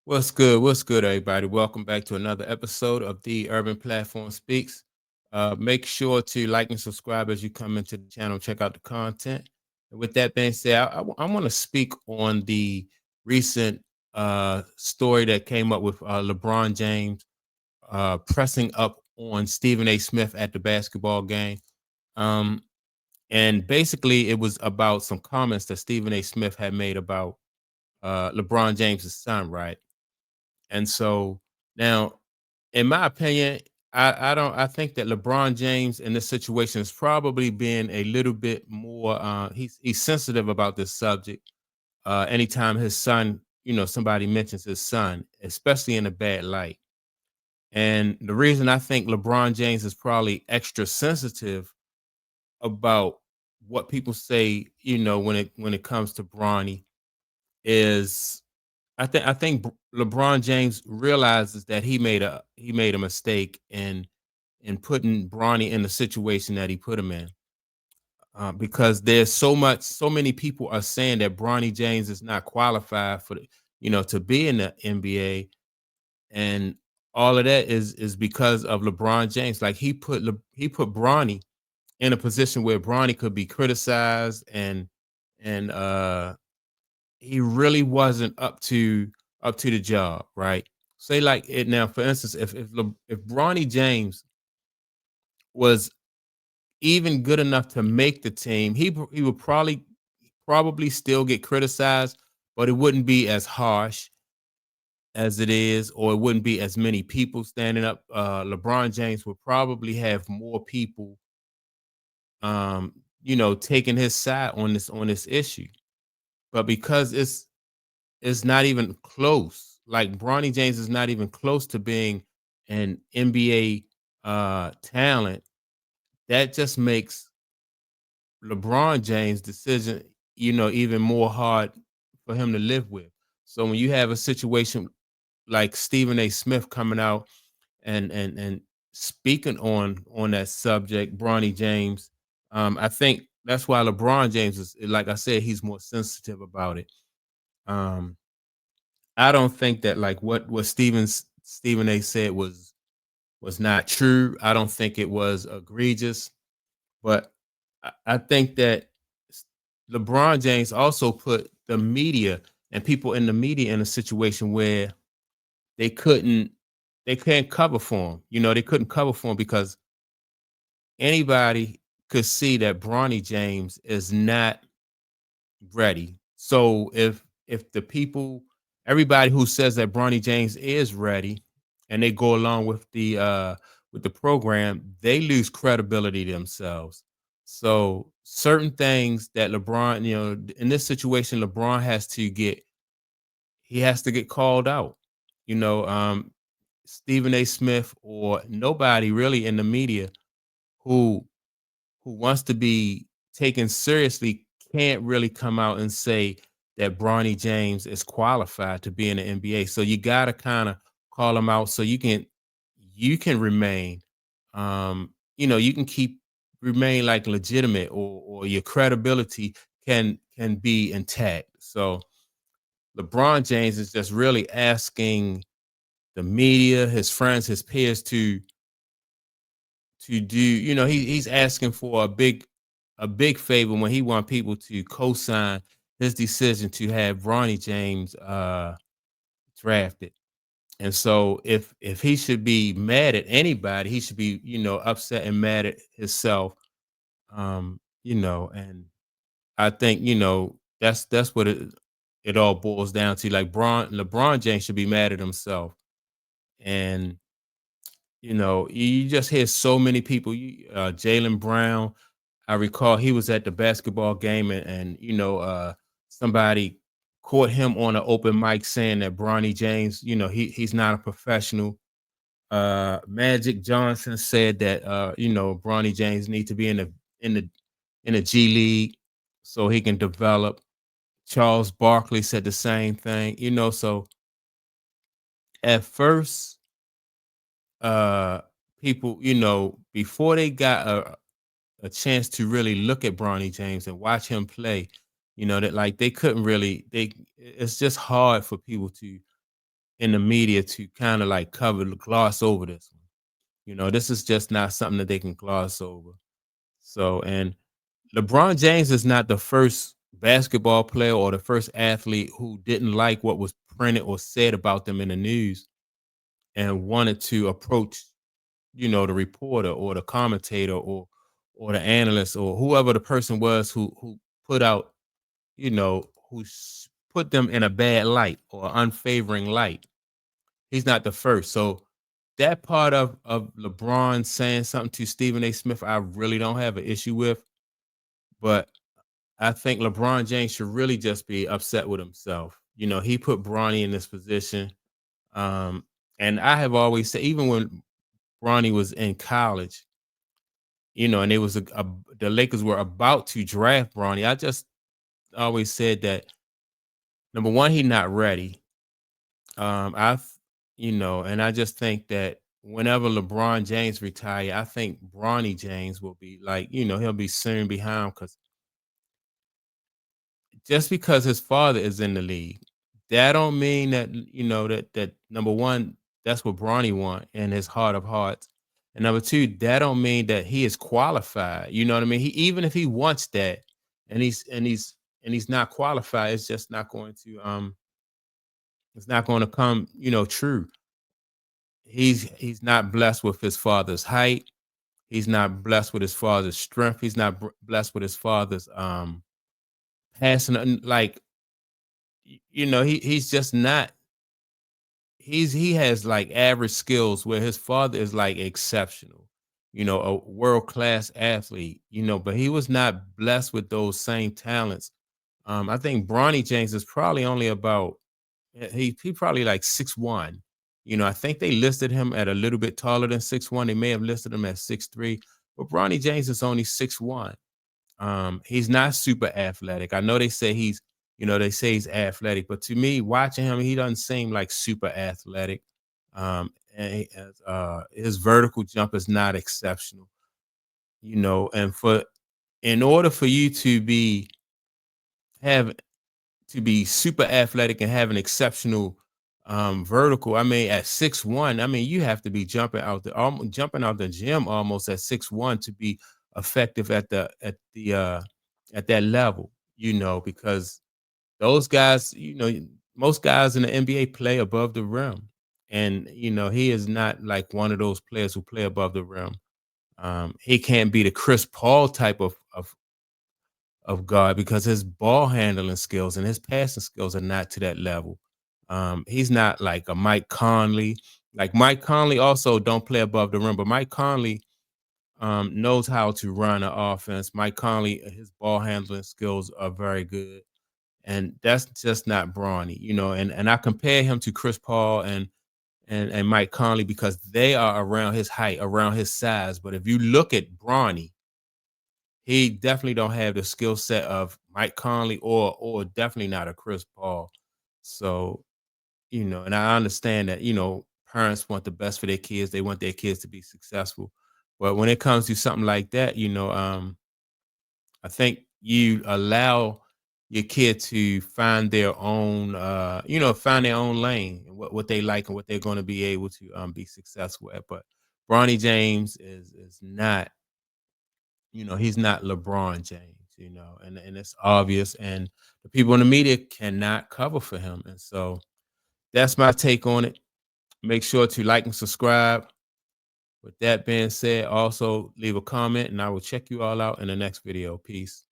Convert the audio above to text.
What's good? What's good, everybody? Welcome back to another episode of the Urban Platform Speaks. Make sure to like and subscribe as you come into the channel. Check out the content. And with that being said, I want to speak on the recent story that came up with LeBron James pressing up on Stephen A. Smith at the basketball game. Um, and basically, it was about some comments that Stephen A. Smith had made about LeBron James's son, right? And so now, in my opinion, I think that LeBron James in this situation is probably being a little bit more he's sensitive about this subject. Anytime his son, somebody mentions his son, especially in a bad light. And the reason I think LeBron James is probably extra sensitive about what people say, when it comes to Bronny is I think LeBron James realizes that he made a mistake in putting Bronny in the situation that he put him in, because there's so many people are saying that Bronny James is not qualified to be in the NBA, and all of that is because of LeBron James. Like he put Bronny in a position where Bronny could be criticized and he really wasn't up to the job, right? Say like it now, for instance, if Bronny James was even good enough to make the team, he would probably still get criticized, but it wouldn't be as harsh as it is, or it wouldn't be as many people standing up. LeBron James would probably have more people, um, taking his side on this issue. But because it's not even close. Like Bronny James is not even close to being an NBA talent. That just makes LeBron James' decision, even more hard for him to live with. So when you have a situation like Stephen A. Smith coming out and speaking on that subject, Bronny James, I think that's why LeBron James is, like I said, he's more sensitive about it. Um, I don't think that like what Stephen A. said was not true. I don't think it was egregious, but I think that LeBron James also put the media and people in the media in a situation where they couldn't they can't cover for him. They couldn't cover for him because anybody could see that Bronny James is not ready. So if the people, everybody who says that Bronny James is ready, and they go along with the program, they lose credibility themselves. So certain things that LeBron, in this situation, LeBron has to get called out. You know, um, Stephen A. Smith or nobody really in the media who wants to be taken seriously can't really come out and say that Bronny James is qualified to be in the NBA. So you got to kind of call him out so you can remain, you can keep remain like legitimate, or your credibility can be intact. So LeBron James is just really asking the media, his friends, his peers to do, he's asking for a big favor when he want people to co-sign his decision to have Bronny James drafted. And so if he should be mad at anybody, he should be, upset and mad at himself. And I think, that's what it all boils down to. Like LeBron James should be mad at himself. And you just hear so many people. Jalen Brown, I recall he was at the basketball game, and somebody caught him on an open mic saying that Bronny James, he's not a professional. Magic Johnson said that Bronny James need to be in the G League so he can develop. Charles Barkley said the same thing. So at first, uh, people, before they got a chance to really look at Bronny James and watch him play, that like they couldn't really it's just hard for people in the media to kind of like gloss over this one. This is just not something that they can gloss over. So, and LeBron James is not the first basketball player or the first athlete who didn't like what was printed or said about them in the news and wanted to approach, the reporter or the commentator or the analyst or whoever the person was who put out, put them in a bad light or unfavoring light. He's not the first. So that part of LeBron saying something to Stephen A. Smith, I really don't have an issue with. But I think LeBron James should really just be upset with himself. He put Bronny in this position. Um, and I have always said, even when Bronny was in college, and it was the Lakers were about to draft Bronny, I just always said that number one, he's not ready. I've, and I just think that whenever LeBron James retire, I think Bronny James will be like, he'll be soon behind because just because his father is in the league, that don't mean that that number one, that's what Bronny want in his heart of hearts, and number two, that don't mean that he is qualified. You know what I mean? He even if he wants that, and he's not qualified, it's not going to come true. He's not blessed with his father's height. He's not blessed with his father's strength. He's not blessed with his father's passing. Like he's just not. He has like average skills where his father is like exceptional. A world class athlete. But he was not blessed with those same talents. I think Bronny James is probably only about he probably like 6'1". I think they listed him at a little bit taller than 6'1". They may have listed him at 6'3", but Bronny James is only 6'1". He's not super athletic. I know they say he's athletic, but to me, watching him, he doesn't seem like super athletic. His vertical jump is not exceptional. And in order for you have to be super athletic and have an exceptional vertical. I mean, at 6'1", I mean, you have to be jumping out the gym almost at 6'1" to be effective at that level, because those guys, most guys in the NBA play above the rim. And he is not like one of those players who play above the rim. He can't be the Chris Paul type of guard because his ball handling skills and his passing skills are not to that level. He's not like a Mike Conley. Like Mike Conley also don't play above the rim, but Mike Conley knows how to run an offense. Mike Conley, his ball handling skills are very good. And that's just not Bronny, and I compare him to Chris Paul and Mike Conley because they are around his height, around his size. But if you look at Bronny, he definitely don't have the skill set of Mike Conley or definitely not a Chris Paul. So, and I understand that, parents want the best for their kids. They want their kids to be successful. But when it comes to something like that, I think you allow your kid to find their own, find their own lane and what they like and what they're going to be able to be successful at. But Bronny James is not, he's not LeBron James, and it's obvious. And the people in the media cannot cover for him. And so that's my take on it. Make sure to like and subscribe. With that being said, also leave a comment and I will check you all out in the next video. Peace.